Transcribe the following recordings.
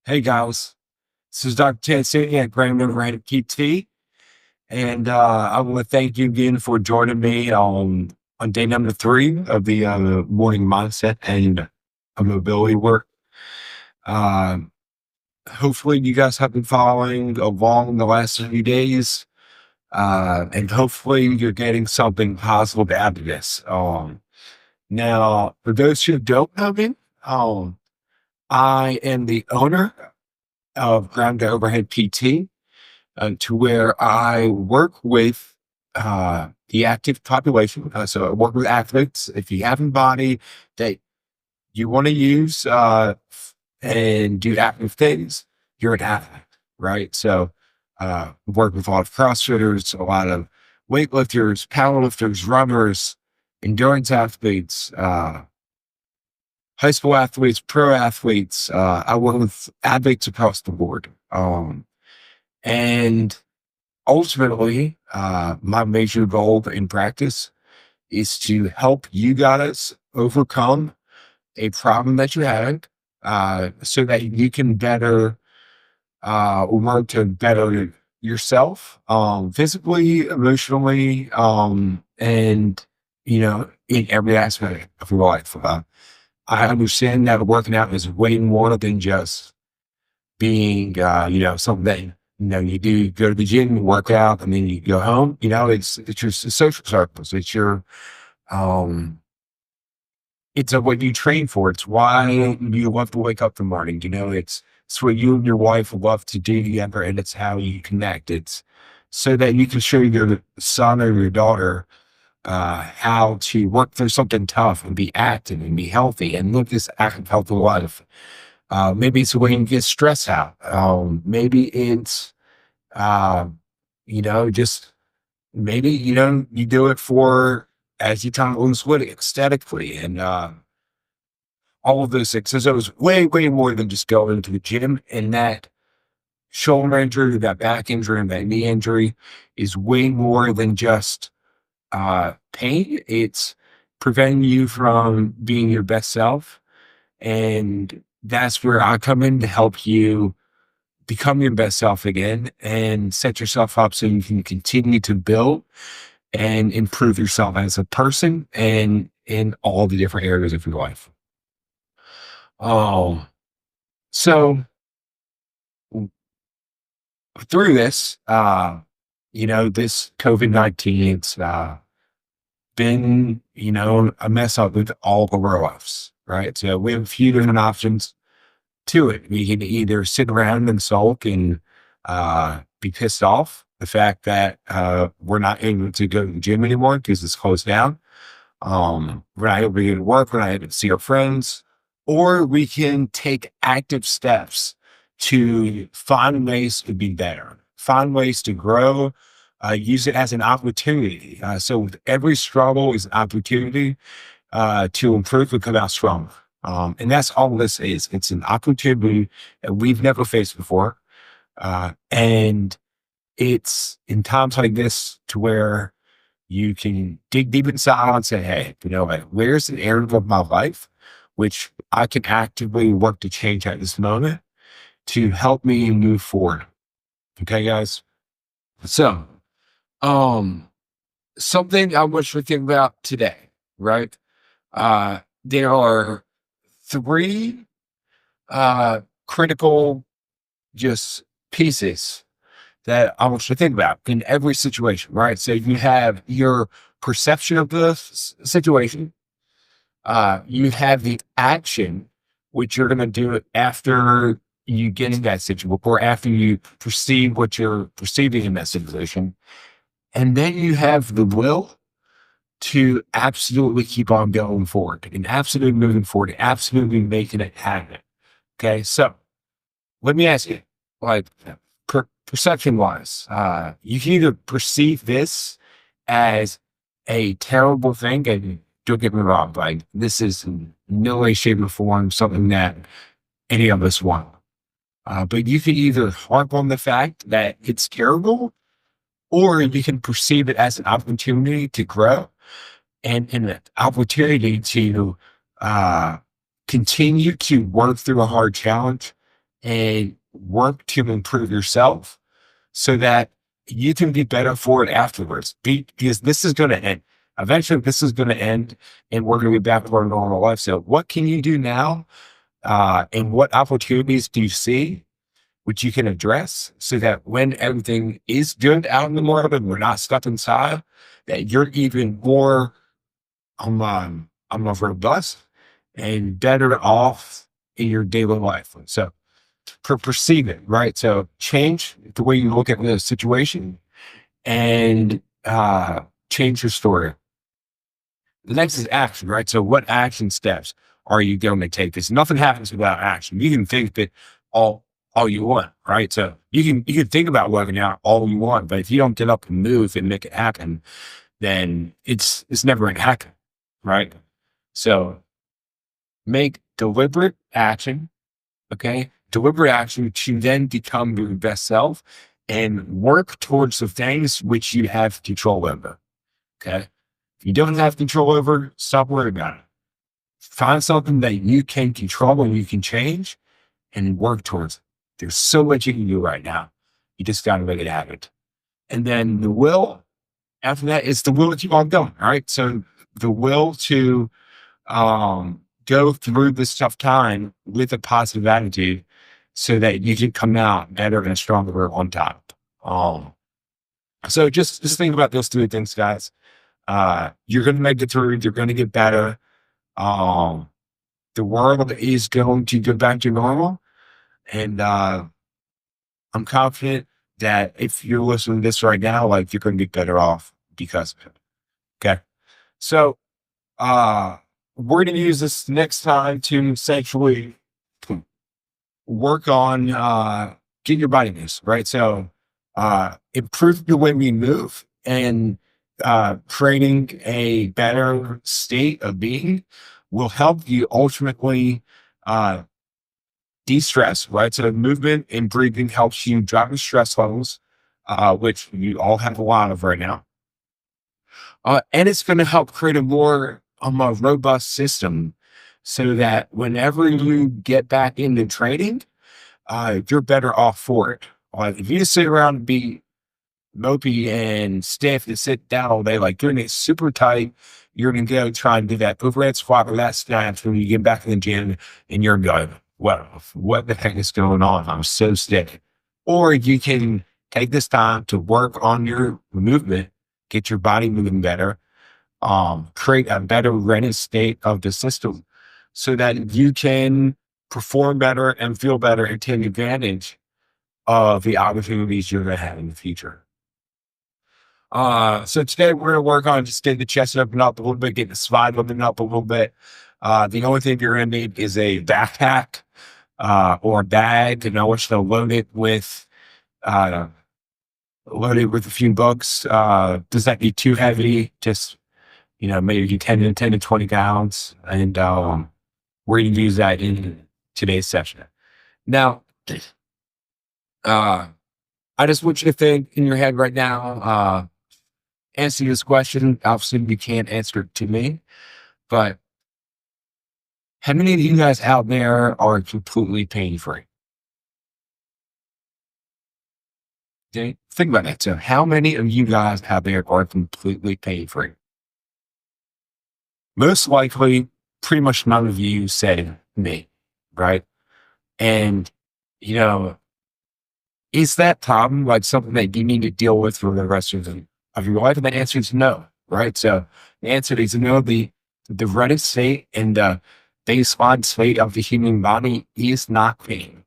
Hey guys, this is Dr. Tancini at Grand River PT, and I want to thank you again for joining me on day number 3 of the morning mindset and mobility work. Uh, Hopefully, you guys have been following along the last few days, and hopefully, you're getting something positive out of this. Now, for those who don't know me, I am the owner of Ground to Overhead PT, to where I work with the active population. So I work with athletes. If you have a body that you want to use and do active things, you're an athlete, right? So work with a lot of CrossFitters, a lot of weightlifters, powerlifters, runners, endurance athletes, high school athletes, pro athletes. I work with athletes across the board. And ultimately, my major goal in practice is to help you guys overcome a problem that you had, so that you can better learn to better yourself, physically, emotionally, and in every aspect of your life. I understand that working out is way more than just being, something that, you do go to the gym, you work out, and then you go home. It's your social circles. Um, it's what you train for. It's why you love to wake up in the morning. It's what you and your wife love to do together, and it's how you connect. It's so that you can show your son or your daughter how to work through something tough and be active and be healthy and live this active, healthy life. Maybe it's a way you get stress out. Maybe it's, uh, just maybe, you do it for as you kind of lose weight aesthetically and all of those things. So it was way, way more than just going to the gym. And that shoulder injury, that back injury, and that knee injury is way more than just pain. It's preventing you from being your best self. And that's where I come in to help you become your best self again and set yourself up so you can continue to build and improve yourself as a person and in all the different areas of your life. Oh, so through this, this COVID-19, it's been, a mess up with all of our lives, right? So we have a few different options to it. We can either sit around and sulk and be pissed off the fact that we're not able to go to the gym anymore because it's closed down. We're not able to go to work. We're not able to see our friends. Or we can take active steps to find ways to be better, find ways to grow, use it as an opportunity. So with every struggle is an opportunity to improve and come out strong. And that's all this is. It's an opportunity that we've never faced before. And it's in times like this to where you can dig deep inside and say, hey, where's an area of my life which I can actively work to change at this moment to help me move forward. Okay, guys? So, um, something I want you to think about today, right? There are 3 critical just pieces that I want you to think about in every situation, right? So you have your perception of the situation. You have the action, which you're going to do after you get in that situation or after you perceive what you're perceiving in that situation. And then you have the will to absolutely keep on going forward and absolutely moving forward, and absolutely making it happen. Okay. So let me ask you, like, perception wise, you can either perceive this as a terrible thing, and don't get me wrong, like, this is in no way, shape, or form something that any of us want. But you can either harp on the fact that it's terrible, or you can perceive it as an opportunity to grow and an opportunity to continue to work through a hard challenge and work to improve yourself so that you can be better for it afterwards. Because this is going to end. Eventually, this is going to end, and we're going to be back to our normal life. So, what can you do now? And what opportunities do you see which you can address so that when everything is good out in the world and we're not stuck inside, that you're even more robust and better off in your daily life. So perceive it, right? So change the way you look at the situation and change your story. The next is action, right? So what action steps are you going to take? Because nothing happens without action. You can think that all all you want, right? So you can think about working out all you want, but if you don't get up and move and make it happen, then it's never gonna happen, right? So make deliberate action, okay? Deliberate action to then become your best self and work towards the things which you have control over. Okay. If you don't have control over, stop worrying about it. Find something that you can control and you can change and work towards it. There's so much you can do right now. You just got to make it happen. And then the will, after that, is the will to keep on going. All right. So the will to go through this tough time with a positive attitude so that you can come out better and stronger on top. So just think about those three things, guys. You're going to make it through. You're going to get better. Um, the world is going to go back to normal. And I'm confident that if you're listening to this right now, like you're going to be better off because of it. Okay. So we're going to use this next time to essentially work on getting your body moves, right? So improve the way we move and creating a better state of being will help you ultimately de-stress, right? So movement and breathing helps you drop your stress levels, which you all have a lot of right now. And it's going to help create a more robust system so that whenever you get back into training, you're better off for it. Like if you just sit around and be mopey and stiff and sit down all day, like you're gonna get super tight. You're gonna go try and do that overhead squat or that snatch when you get back in the gym and you're going, well, what the heck is going on? I'm so stiff. Or you can take this time to work on your movement, get your body moving better, create a better ready state of the system so that you can perform better and feel better and take advantage of the opportunities you're going to have in the future. So today we're going to work on just getting the chest open up a little bit, getting the spine open up a little bit. The only thing you're going to need is a backpack or a bag, and I want you to load it with a few books. Does that be too heavy? Just, maybe 10 to 20 pounds. And we're going to use that in today's session. Now, I just want you to think in your head right now, answer this question. Obviously, you can't answer it to me, but how many of you guys out there are completely pain free? Okay, think about that. So, how many of you guys out there are completely pain free? Most likely, pretty much none of you said me, right? And, is that problem like something that you need to deal with for the rest of your life? And the answer is no, right? So the answer is no. The ready state and the baseline state of the human body is not pain,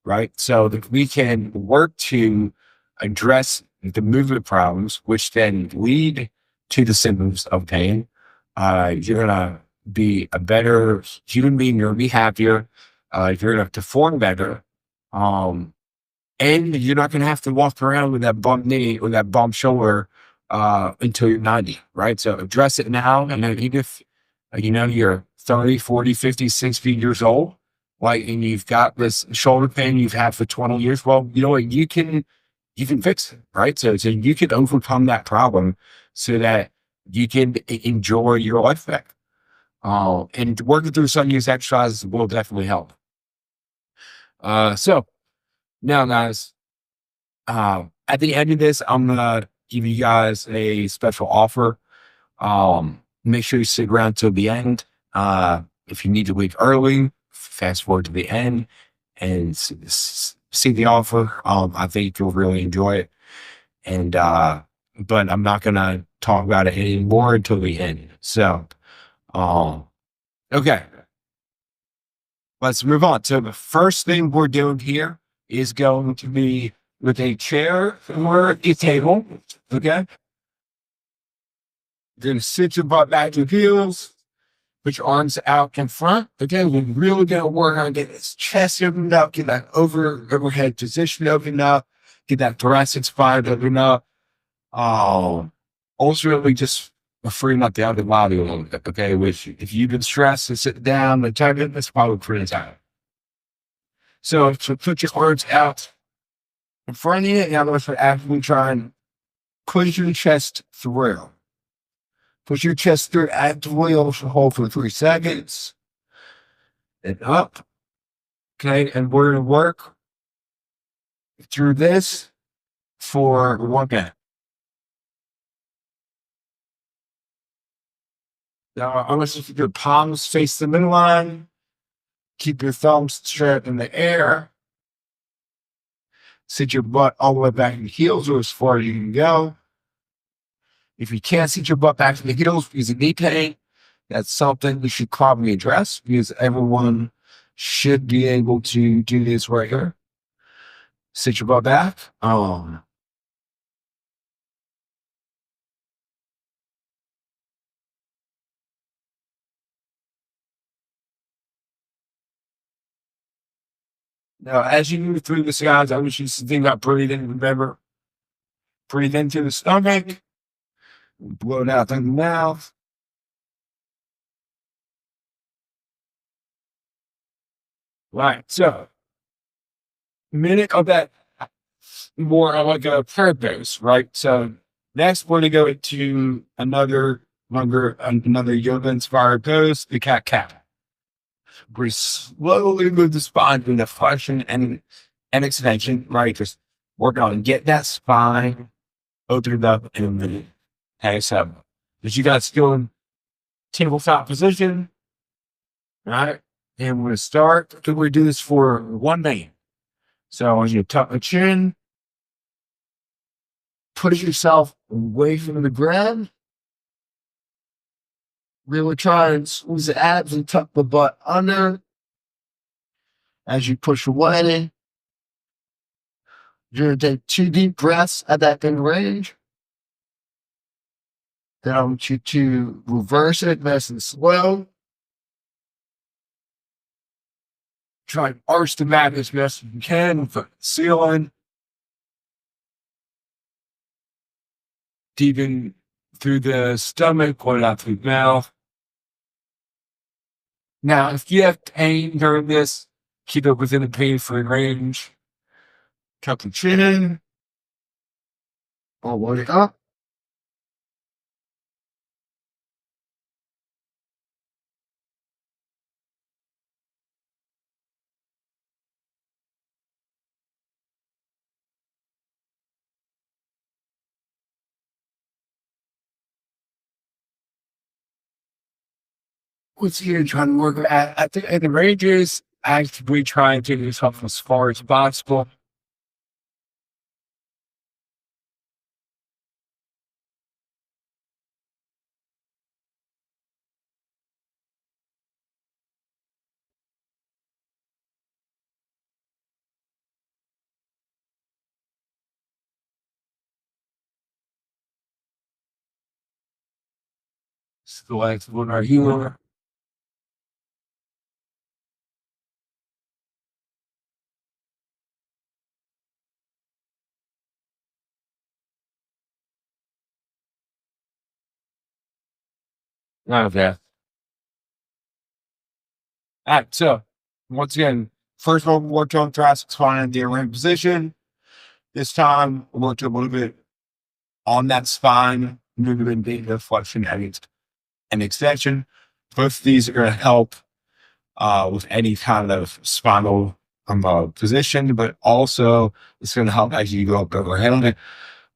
right? So that we can work to address the movement problems, which then lead to the symptoms of pain. You're gonna be a better human being. You're gonna be happier. You're gonna perform better. And you're not going to have to walk around with that bum knee or that bum shoulder until you're 90, right? So address it now. And then even if, you're 30, 40, 50, 60 years old, like, and you've got this shoulder pain you've had for 20 years, well, you know what? You can fix it, right? So you can overcome that problem so that you can enjoy your life back. And working through some of these exercises will definitely help. So now, guys, at the end of this, I'm gonna give you guys a special offer. Make sure you stick around till the end. If you need to leave early, fast forward to the end and see the offer. I think you'll really enjoy it. And but I'm not gonna talk about it anymore until the end. So, um, okay, let's move on. So the first thing we're doing here is going to be with a chair or a table. Okay, you're gonna sit your butt back to the heels. Put your arms out in front. Okay, we're really gonna work on getting this chest opened up, get that overhead position opened up, get that thoracic spine opened up. Ultimately just freeing up the other body a little bit. Okay, which if you've been stressed and sit down and type it, that's probably pretty tired. So put your arms out in front of you, and I'm going to actively try and push your chest through. Push your chest through actively, also hold for 3 seconds. And up. Okay, and we're going to work through this for 1 minute. Now, I want you to keep your palms face the midline. Keep your thumbs straight in the air. Sit your butt all the way back in the heels or as far as you can go. If you can't sit your butt back in the heels because of knee pain, that's something we should probably address because everyone should be able to do this right here. Sit your butt back. Now, as you move through this, guys, I want you to think about breathing. Remember, breathe into the stomach, blow it out through the mouth. Right. So, minute of that more like a prayer pose, right? So, next we're gonna go to another yoga inspired pose, the cat cow. We slowly move the spine into flexion and extension, right? Just work on get that spine opened up in a minute. Okay, so but you got still in tabletop position, right? And we're gonna start. We're gonna do this for 1 minute. So as you tuck the chin, put yourself away from the ground. Really try and squeeze the abs and tuck the butt under. As you push away, you're going to take 2 deep breaths at that in range. Then I want you to reverse it nice and slow. Try and arch the mat as best as you can, foot ceiling. Deepen through the stomach, pull it out through the mouth. Now, if you have pain during this, keep it within the pain-free range. Tuck the chin in. All the way up. What's here trying to work at the ranges, actively trying to get yourself as far as possible. Select one right here. Okay. All right. So once again, first of all, we worked on thoracic spine in the arranged position. This time, we worked a little bit on that spine, moving the flexion and extension. Both of these are going to help with any kind of spinal position, but also it's going to help as you go up overhead,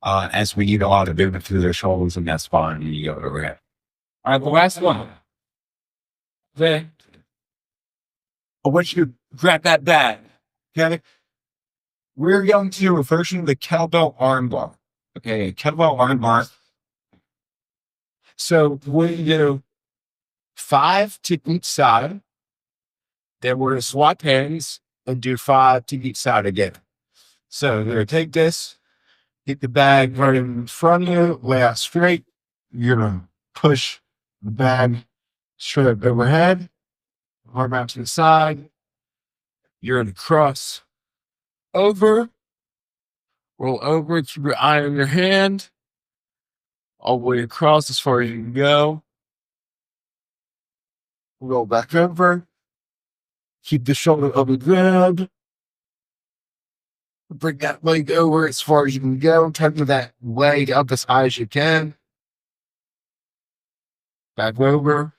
as we need a lot of movement through their shoulders and that spine and you go overhead. All right, the last one. Okay. I want you to grab that bag. Okay. We're going to refer to the kettlebell arm bar. Okay, kettlebell arm bar. So we do 5 to each side. Then we're going to swap hands and do 5 to each side again. So you're going to take this, get the bag right in front of you, lay out straight. You're going to push the bag straight overhead, arm out to the side. You're going to cross over, roll over, keep your eye on your hand, all the way across as far as you can go. Roll back over, keep the shoulder over the ground. Bring that leg over as far as you can go. Turn that leg up as high as you can. Back over.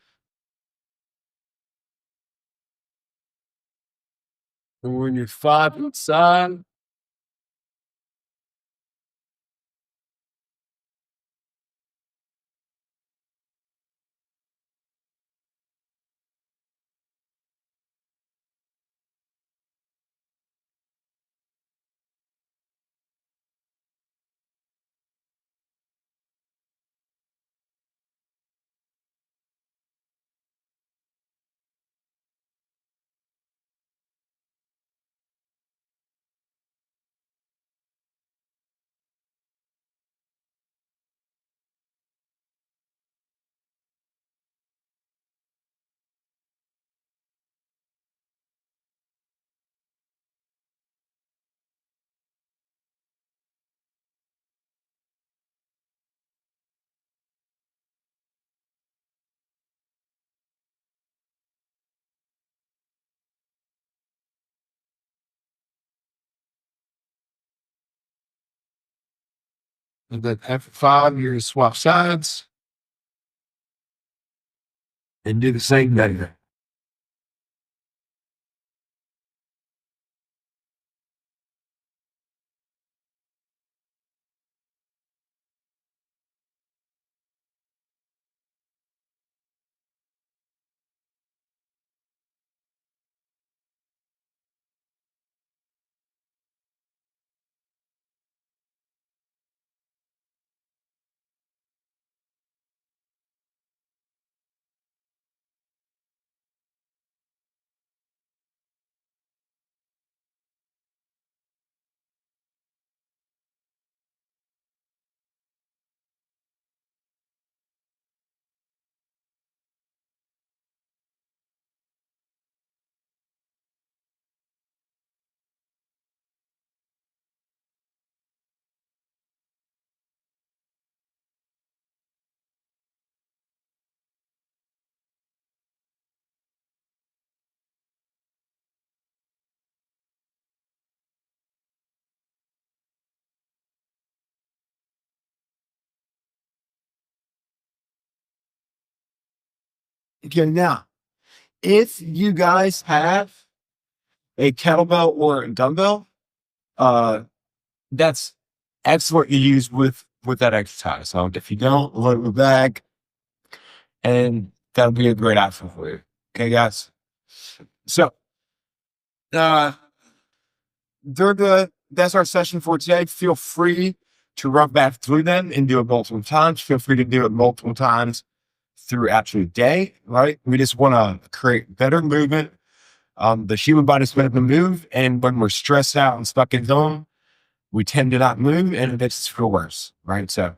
And when you're 5 inside, and then after 5, you're going to swap sides and do the same thing. Okay, now, if you guys have a kettlebell or a dumbbell, that's excellent to use with that exercise. So if you don't, load the bag, and that'll be a great option for you. Okay, guys. So, uh, that's our session for today. Feel free to run back through them and do it multiple times. Feel free to do it multiple times throughout your day, right? We just want to create better movement. The human body's meant to move, and when we're stressed out and stuck at home, we tend to not move, and it makes us feel worse, right? So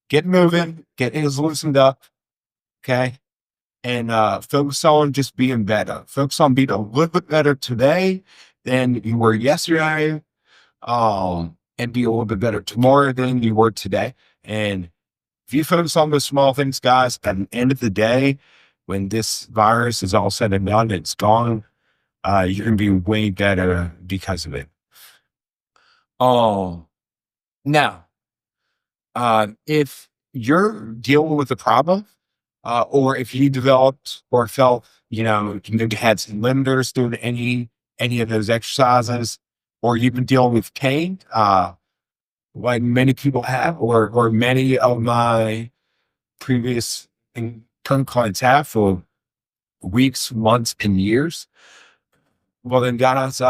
get moving, get things loosened up, okay? And focus on just being better. Focus on being a little bit better today than you were yesterday, and be a little bit better tomorrow than you were today. And if you focus on those small things, guys, at the end of the day, when this virus is all said and done, it's gone, you're going to be way better because of it. Oh, now, if you're dealing with a problem, or if you developed or felt, you maybe had some limiters due to any any of those exercises, or you've been dealing with pain, like many people have, or many of my previous and current clients have for weeks, months, and years, well, then guys,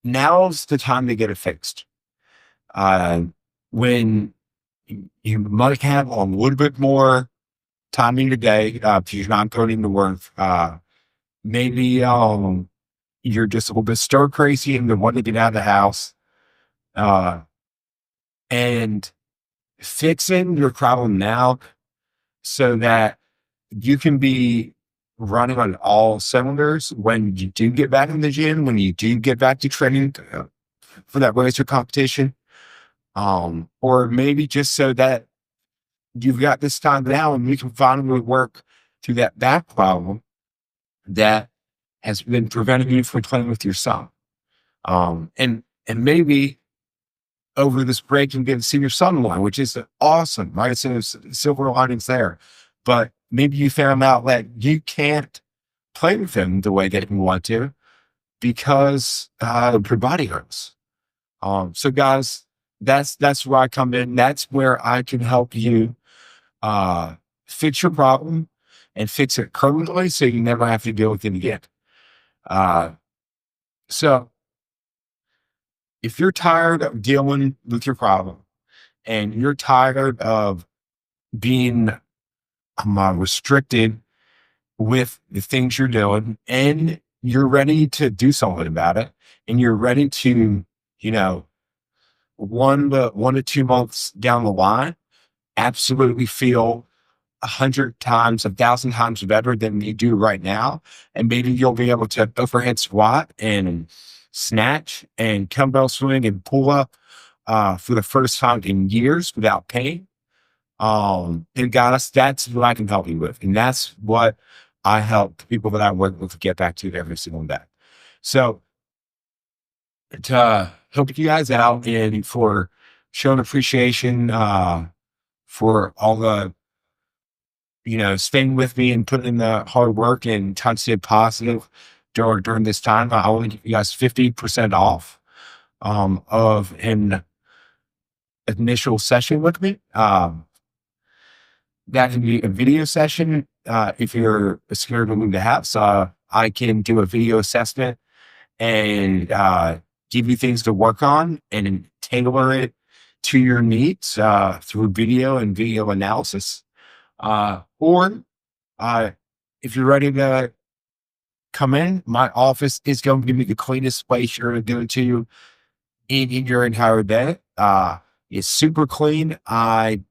now's the time to get it fixed. Uh, when you might have a little bit more time in your day, because you're not going to work, maybe you're just a little bit stir crazy and you want to get out of the house, uh, and fixing your problem now so that you can be running on all cylinders when you do get back in the gym, when you do get back to training for that race or competition, or maybe just so that you've got this time now and you can finally work through that back problem that has been preventing you from playing with your son. And maybe over this break you get to see your son more, which is awesome, right? So there's silver linings there. But maybe you found out that you can't play with him the way that you want to because your body hurts. So guys, that's where I come in. That's where I can help you fix your problem and fix it permanently so you never have to deal with it again. So if you're tired of dealing with your problem and you're tired of being restricted with the things you're doing and you're ready to do something about it and you're ready to, you know, 1 to 2 months down the line, absolutely feel 100 times, 1,000 times better than you do right now. And maybe you'll be able to overhead squat and snatch and dumbbell swing and pull up for the first time in years without pain. And guys, that's what I can help you with. And that's what I help the people that I work with get back to every single day. So to help you guys out and for showing appreciation for all the, staying with me and putting in the hard work and trying to stay positive during this time, I will give you guys 50% off of an initial session with me. That can be a video session. If you're scared to leave the house, I can do a video assessment and give you things to work on and tailor it to your needs through video and video analysis. Or if you're ready to come in, my office is going to be the cleanest place you're going to go to in your entire day. It's super clean. The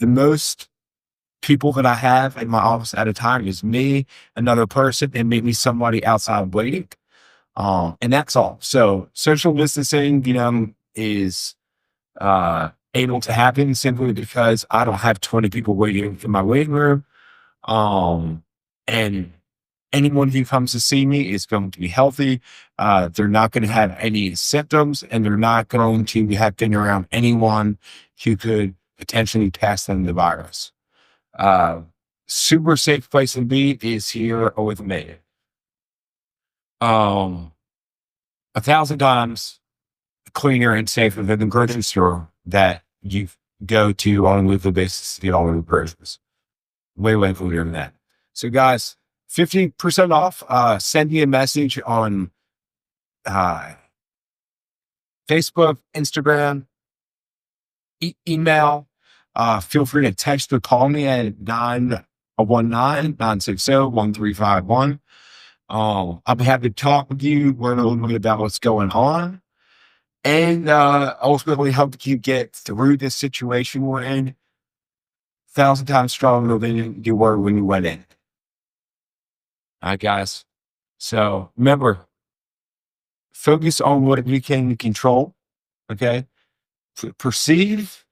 most people that I have in my office at a time is me, another person, and maybe somebody outside waiting. And that's all. So social distancing, is able to happen simply because I don't have 20 people waiting in my waiting room. And anyone who comes to see me is going to be healthy. They're not going to have any symptoms, and they're not going to have been around anyone who could potentially pass them the virus. Super safe place to be is here with me. 1,000 times cleaner and safer than the grocery store that you go to on a weekly basis to get all of the groceries. Way cleaner than that. So guys, 50% off. Send me a message on Facebook, Instagram, email. Feel free to text or call me at 919-960-1351. I'll be happy to talk with you, learn a little bit about what's going on, and ultimately help you get through this situation we're in 1,000 times stronger than you were when you went in. All right, guys. So remember, focus on what you can control. Okay. Perceive,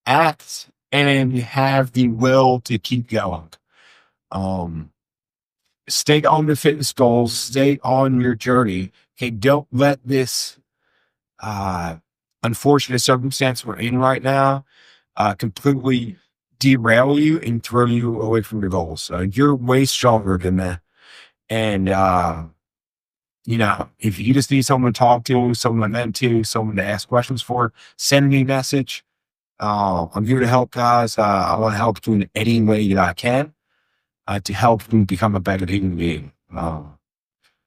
act, and have the will to keep going. Stay on the fitness goals, stay on your journey. Okay. Don't let this unfortunate circumstance we're in right now completely derail you and throw you away from your goals. You're way stronger than that. And, if you just need someone to talk to, someone to vent to, someone to ask questions for, send me a message. I'm here to help, guys. I want to help you in any way that I can to help you become a better human being.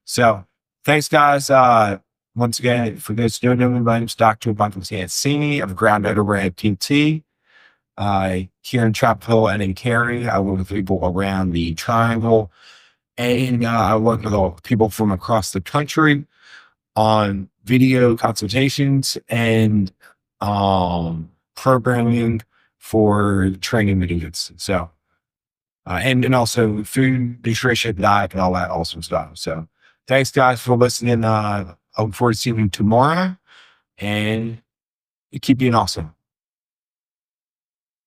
So thanks, guys. Once again, for those who don't know me, my name is Dr. Michael Tancini. I'm a ground editor at PT. Here in Chapel Hill and in Cary, I work with people around the triangle. And I work with all people from across the country on video consultations and programming for training videos. So, and also food, nutrition, diet, and all that awesome stuff. So, thanks, guys, for listening. I look forward to seeing you tomorrow and keep being awesome.